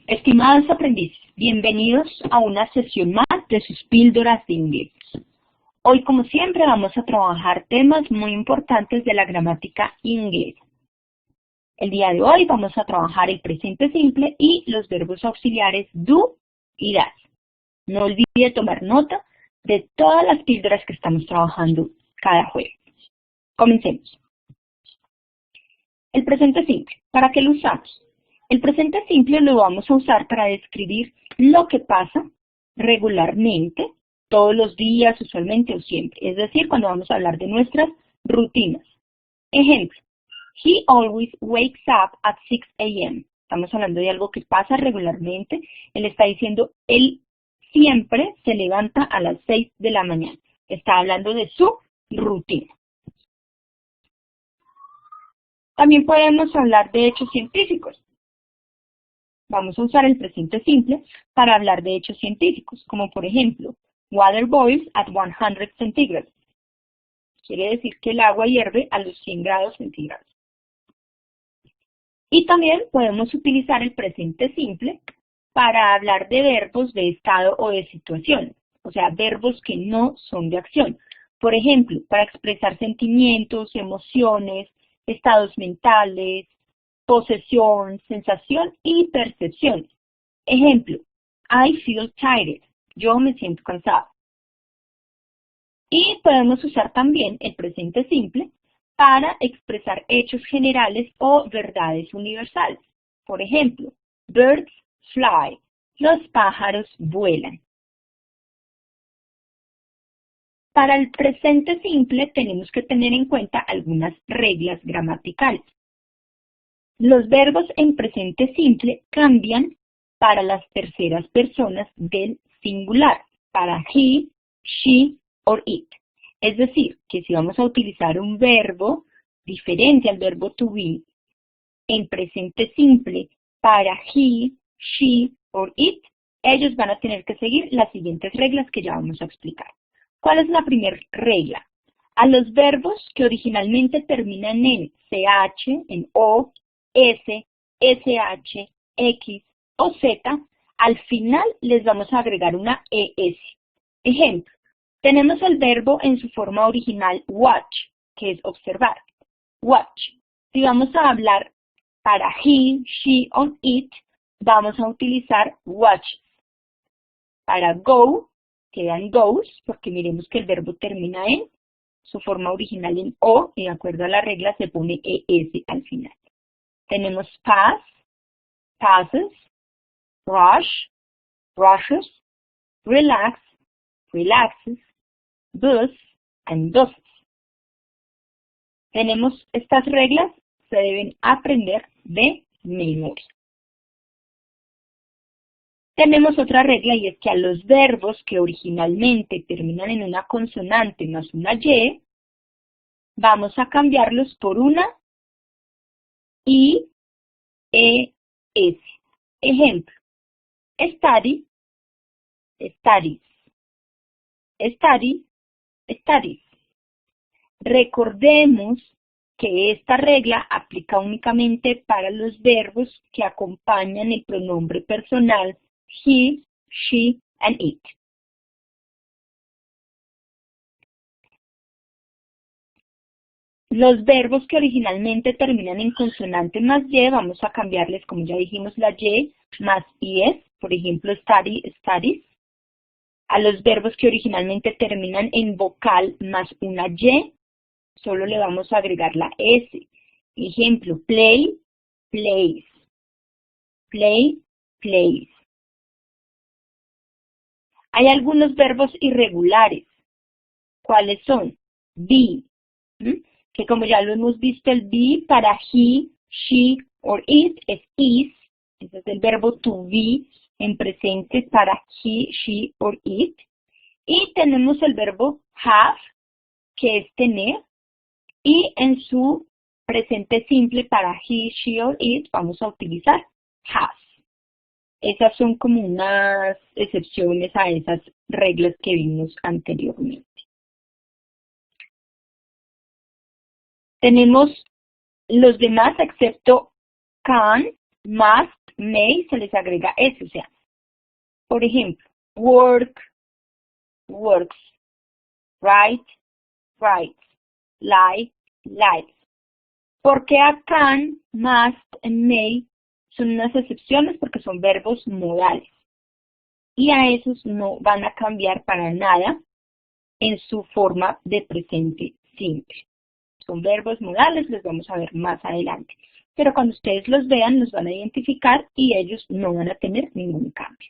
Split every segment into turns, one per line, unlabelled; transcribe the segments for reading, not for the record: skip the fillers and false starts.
Estimados aprendices, bienvenidos a una sesión más de sus píldoras de inglés. Hoy, como siempre, vamos a trabajar temas muy importantes de la gramática inglesa. El día de hoy vamos a trabajar el presente simple y los verbos auxiliares do y das. No olvide tomar nota de todas las píldoras que estamos trabajando cada jueves. Comencemos. El presente simple, ¿para qué lo usamos? El presente simple lo vamos a usar para describir lo que pasa regularmente, todos los días, usualmente o siempre. Es decir, cuando vamos a hablar de nuestras rutinas. Ejemplo, he always wakes up at 6 a.m. Estamos hablando de algo que pasa regularmente. Él está diciendo, él siempre se levanta a las 6 de la mañana. Está hablando de su rutina. También podemos hablar de hechos científicos. Vamos a usar el presente simple para hablar de hechos científicos, como por ejemplo, water boils at 100 centigrados. Quiere decir que el agua hierve a los 100 grados centígrados. Y también podemos utilizar el presente simple para hablar de verbos de estado o de situación, o sea, verbos que no son de acción. Por ejemplo, para expresar sentimientos, emociones, estados mentales, posesión, sensación y percepción. Ejemplo, I feel tired. Yo me siento cansado. Y podemos usar también el presente simple para expresar hechos generales o verdades universales. Por ejemplo, birds fly. Los pájaros vuelan. Para el presente simple tenemos que tener en cuenta algunas reglas gramaticales. Los verbos en presente simple cambian para las terceras personas del singular, para he, she or it. Es decir, que si vamos a utilizar un verbo diferente al verbo to be en presente simple para he, she or it, ellos van a tener que seguir las siguientes reglas que ya vamos a explicar. ¿Cuál es la primera regla? A los verbos que originalmente terminan en ch, en o, S, SH, X o Z, al final les vamos a agregar una ES. Ejemplo, tenemos el verbo en su forma original watch, que es observar. Watch. Si vamos a hablar para he, she o it, vamos a utilizar watches. Para go, quedan goes, porque miremos que el verbo termina en su forma original en o, y de acuerdo a la regla se pone ES al final. Tenemos pass, passes, rush, rushes, relax, relaxes, bus, and buses. Tenemos estas reglas, se deben aprender de memoria. Tenemos otra regla y es que a los verbos que originalmente terminan en una consonante más una Y, vamos a cambiarlos por una I, E, S. Ejemplo, study, studies, study, studies. Recordemos que esta regla aplica únicamente para los verbos que acompañan el pronombre personal he, she, and it. Los verbos que originalmente terminan en consonante más Y, vamos a cambiarles, como ya dijimos, la Y más IS, por ejemplo, study, studies. A los verbos que originalmente terminan en vocal más una Y, solo le vamos a agregar la S. Ejemplo, play, plays. Play, plays. Hay algunos verbos irregulares. ¿Cuáles son? Be, que como ya lo hemos visto, el be para he, she or it es is. Ese es el verbo to be en presente para he, she or it. Y tenemos el verbo have, que es tener. Y en su presente simple para he, she or it vamos a utilizar has. Esas son como unas excepciones a esas reglas que vimos anteriormente. Tenemos los demás excepto can, must, may se les agrega S, o sea, por ejemplo, work, works, write, writes, like, likes. Porque a can, must, and may son unas excepciones porque son verbos modales. Y a esos no van a cambiar para nada en su forma de presente simple. Son verbos modales, los vamos a ver más adelante. Pero cuando ustedes los vean, los van a identificar y ellos no van a tener ningún cambio.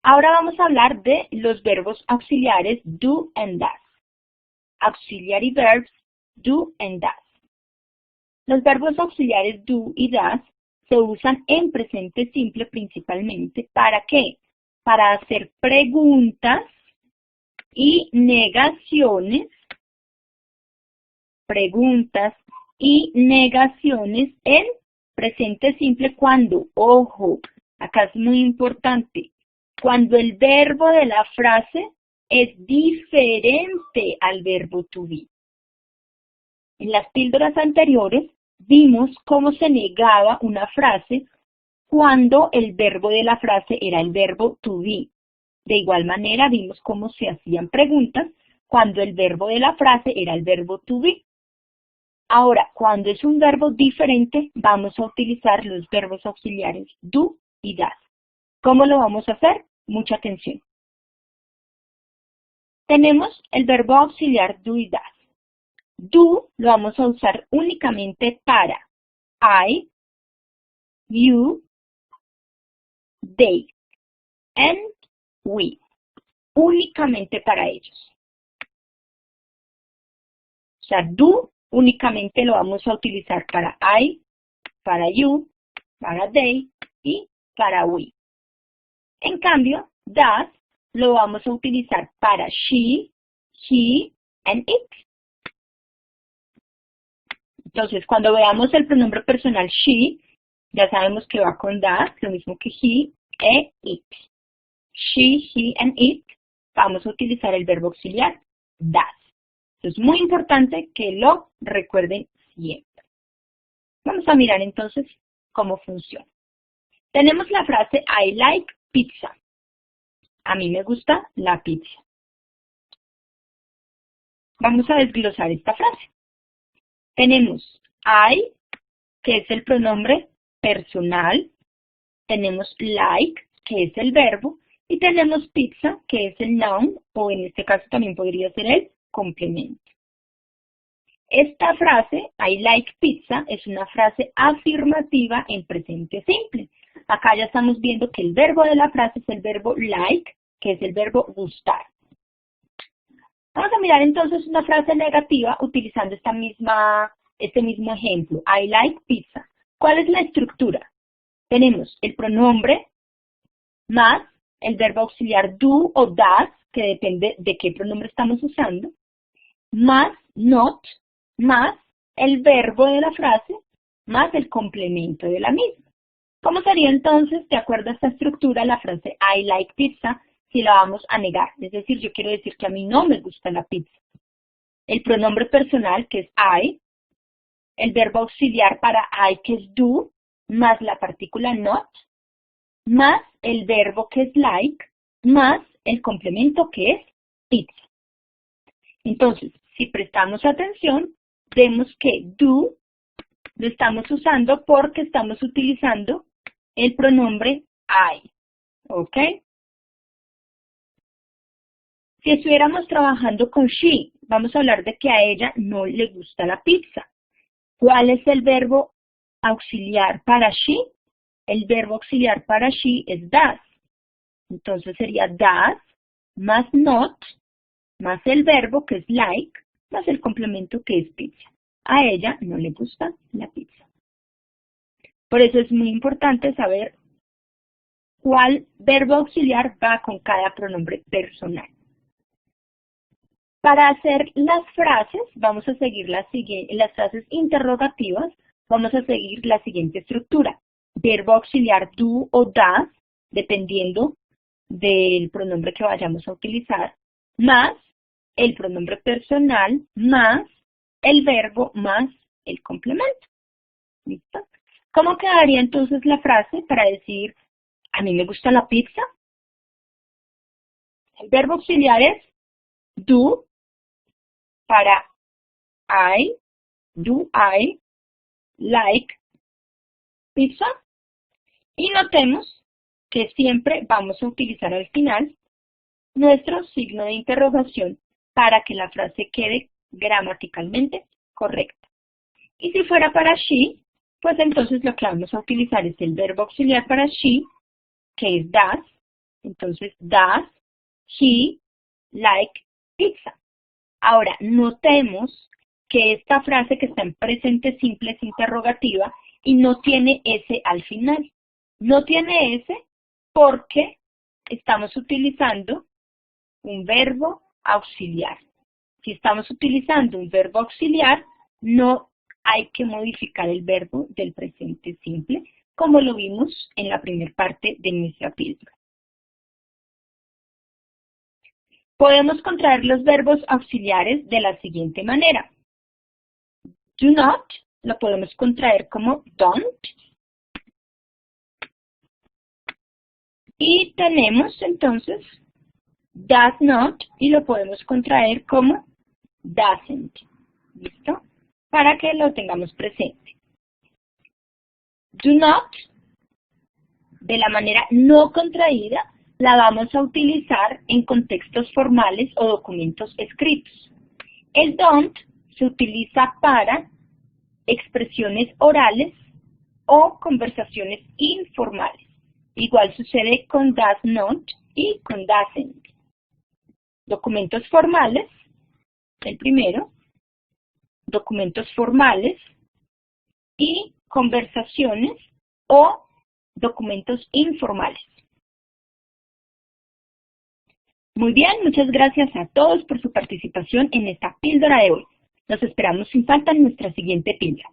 Ahora vamos a hablar de los verbos auxiliares do and does. Auxiliary verbs do and does. Los verbos auxiliares do y does se usan en presente simple principalmente. ¿Para qué? Para hacer preguntas y negaciones. Preguntas y negaciones en presente simple cuando, ojo, acá es muy importante, cuando el verbo de la frase es diferente al verbo to be. En las píldoras anteriores vimos cómo se negaba una frase cuando el verbo de la frase era el verbo to be. De igual manera vimos cómo se hacían preguntas cuando el verbo de la frase era el verbo to be. Ahora, cuando es un verbo diferente, vamos a utilizar los verbos auxiliares do y does. ¿Cómo lo vamos a hacer? Mucha atención. Tenemos el verbo auxiliar do y does. Do lo vamos a usar únicamente para I, you, they, and we. Únicamente para ellos. O sea, do únicamente lo vamos a utilizar para I, para you, para they y para we. En cambio, does lo vamos a utilizar para she, he, and it. Entonces, cuando veamos el pronombre personal she, ya sabemos que va con does, lo mismo que he e it. She, he, and it, vamos a utilizar el verbo auxiliar does. Es muy importante que lo recuerden siempre. Vamos a mirar entonces cómo funciona. Tenemos la frase I like pizza. A mí me gusta la pizza. Vamos a desglosar esta frase. Tenemos I, que es el pronombre personal. Tenemos like, que es el verbo. Y tenemos pizza, que es el noun, o en este caso también podría ser el complemento. Esta frase, I like pizza, es una frase afirmativa en presente simple. Acá ya estamos viendo que el verbo de la frase es el verbo like, que es el verbo gustar. Vamos a mirar entonces una frase negativa utilizando este mismo ejemplo, I like pizza. ¿Cuál es la estructura? Tenemos el pronombre más el verbo auxiliar do o does, que depende de qué pronombre estamos usando, más not, más el verbo de la frase, más el complemento de la misma. ¿Cómo sería entonces, de acuerdo a esta estructura, la frase I like pizza si la vamos a negar? Es decir, yo quiero decir que a mí no me gusta la pizza. El pronombre personal, que es I, el verbo auxiliar para I, que es do, más la partícula not, más el verbo que es like, más el complemento que es pizza. Entonces, si prestamos atención, vemos que do lo estamos usando porque estamos utilizando el pronombre I. ¿Ok? Si estuviéramos trabajando con she, vamos a hablar de que a ella no le gusta la pizza. ¿Cuál es el verbo auxiliar para she? El verbo auxiliar para she es does. Entonces sería does más not, más el verbo que es like, más el complemento que es pizza. A ella no le gusta la pizza. Por eso es muy importante saber cuál verbo auxiliar va con cada pronombre personal. Para hacer las frases, vamos a seguir las frases interrogativas, vamos a seguir la siguiente estructura. Verbo auxiliar do o does, dependiendo del pronombre que vayamos a utilizar, más el pronombre personal, más el verbo, más el complemento. ¿Listo? ¿Cómo quedaría entonces la frase para decir, a mí me gusta la pizza? El verbo auxiliar es do para do I like pizza. Y notemos que siempre vamos a utilizar al final nuestro signo de interrogación para que la frase quede gramaticalmente correcta. Y si fuera para she, pues entonces lo que vamos a utilizar es el verbo auxiliar para she, que es does. Entonces, does he like pizza? Ahora, notemos que esta frase que está en presente simple es interrogativa y no tiene S al final. No tiene S porque estamos utilizando un verbo auxiliar. Si estamos utilizando un verbo auxiliar, no hay que modificar el verbo del presente simple, como lo vimos en la primera parte de nuestra píldora. Podemos contraer los verbos auxiliares de la siguiente manera. Do not lo podemos contraer como don't. Y tenemos entonces does not y lo podemos contraer como doesn't. ¿Listo? Para que lo tengamos presente. Do not, de la manera no contraída, la vamos a utilizar en contextos formales o documentos escritos. El don't se utiliza para expresiones orales o conversaciones informales. Igual sucede con does not y con doesn't. Documentos formales, el primero, documentos formales y conversaciones o documentos informales. Muy bien, muchas gracias a todos por su participación en esta píldora de hoy. Nos esperamos sin falta en nuestra siguiente píldora.